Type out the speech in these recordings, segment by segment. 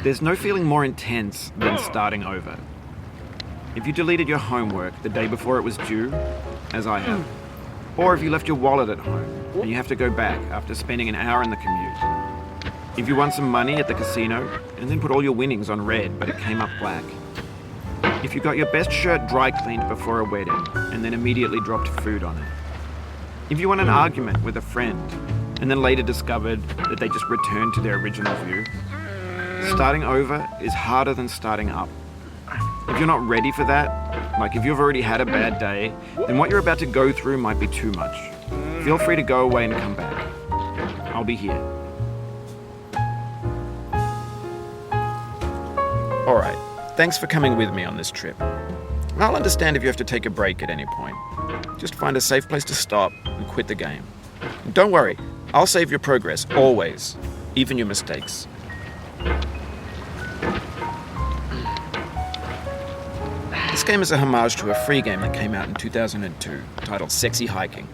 There's no feeling more intense than starting over. If you deleted your homework the day before it was due, as I have, or if you left your wallet at home and you have to go back after spending an hour in the commute. If you won some money at the casino and then put all your winnings on red but it came up black. If you got your best shirt dry cleaned before a wedding and then immediately dropped food on it. If you won an argument with a friend and then later discovered that they just returned to their original view. Starting over is harder than starting up. If you're not ready for that, like if you've already had a bad day, then what you're about to go through might be too much. Feel free to go away and come back. I'll be here. Alright, thanks for coming with me on this trip. I'll understand if you have to take a break at any point. Just find a safe place to stop and quit the game. And don't worry, I'll save your progress, always, even your mistakes. This game is a homage to a free game that came out in 2002, titled Sexy Hiking.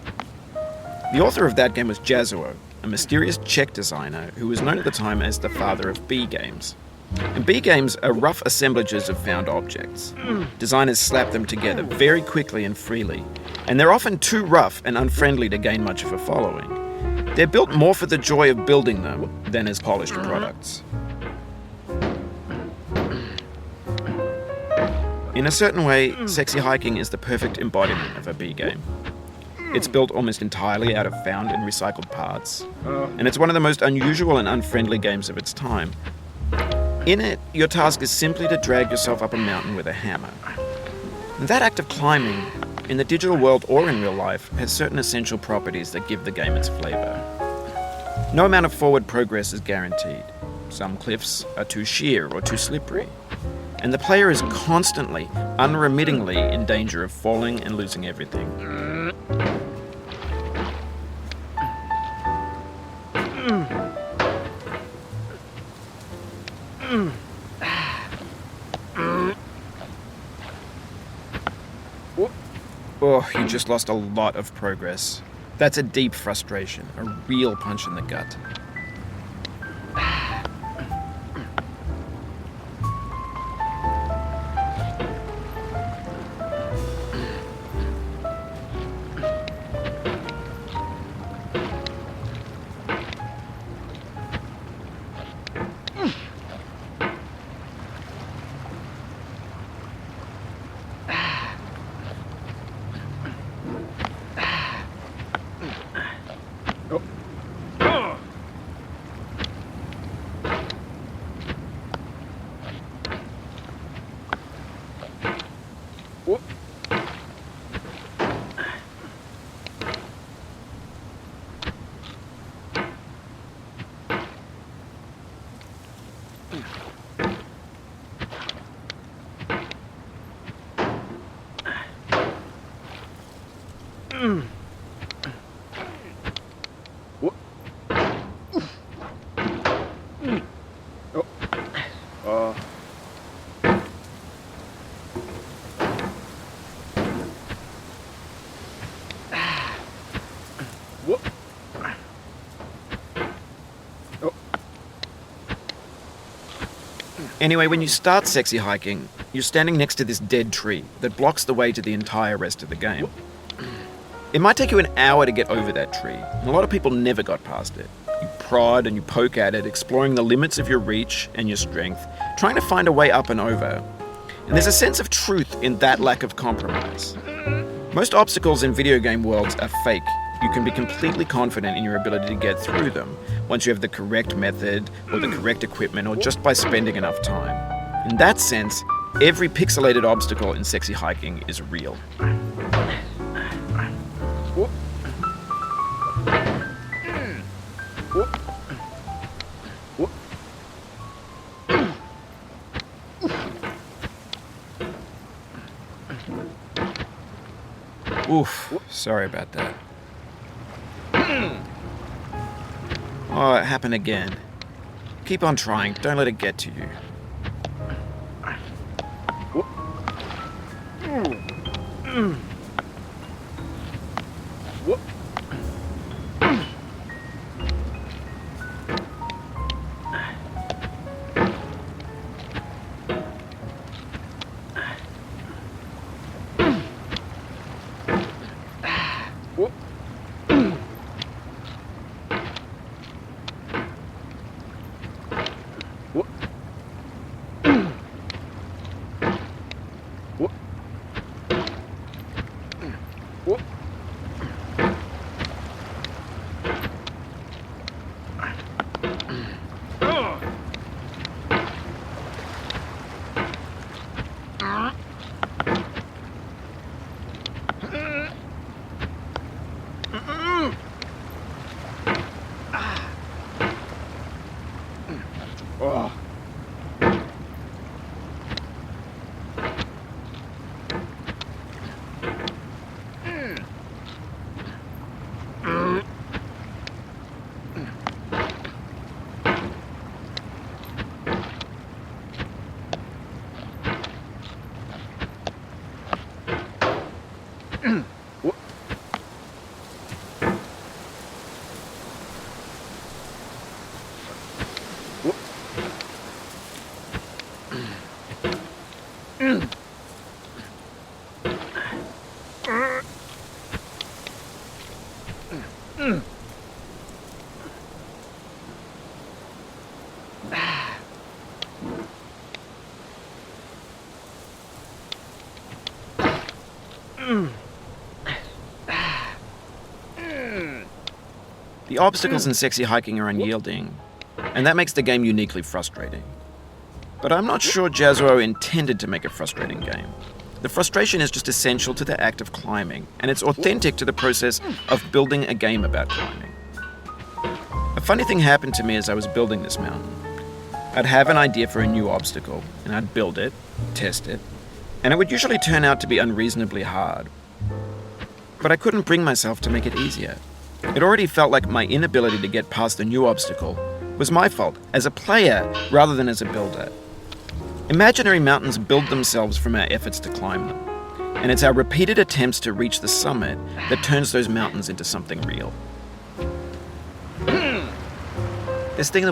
The author of that game was Jazuo, a mysterious Czech designer who was known at the time as the father of B games. And B games are rough assemblages of found objects. Designers slap them together very quickly and freely, and they're often too rough and unfriendly to gain much of a following. They're built more for the joy of building them than as polished products. In a certain way, Sexy Hiking is the perfect embodiment of a B game. It's built almost entirely out of found and recycled parts, and it's one of the most unusual and unfriendly games of its time. In it, your task is simply to drag yourself up a mountain with a hammer. And that act of climbing, in the digital world or in real life, has certain essential properties that give the game its flavor. No amount of forward progress is guaranteed. Some cliffs are too sheer or too slippery. And the player is constantly, unremittingly in danger of falling and losing everything. Oh, you just lost a lot of progress. That's a deep frustration, a real punch in the gut. Anyway, when you start Sexy Hiking, you're standing next to this dead tree that blocks the way to the entire rest of the game. It might take you an hour to get over that tree, and a lot of people never got past it. You prod and you poke at it, exploring the limits of your reach and your strength, trying to find a way up and over. And there's a sense of truth in that lack of compromise. Most obstacles in video game worlds are fake. You can be completely confident in your ability to get through them once you have the correct method or the correct equipment or just by spending enough time. In that sense, every pixelated obstacle in Sexy Hiking is real. Oof, sorry about that. Oh, it happened again. Keep on trying, don't let it get to you. The obstacles in Sexy Hiking are unyielding, and that makes the game uniquely frustrating. But I'm not sure Jazzuo intended to make a frustrating game. The frustration is just essential to the act of climbing, and it's authentic to the process of building a game about climbing. A funny thing happened to me as I was building this mountain. I'd have an idea for a new obstacle, and I'd build it, test it, and it would usually turn out to be unreasonably hard. But I couldn't bring myself to make it easier. It already felt like my inability to get past the new obstacle was my fault as a player rather than as a builder. Imaginary mountains build themselves from our efforts to climb them, and it's our repeated attempts to reach the summit that turns those mountains into something real. This thing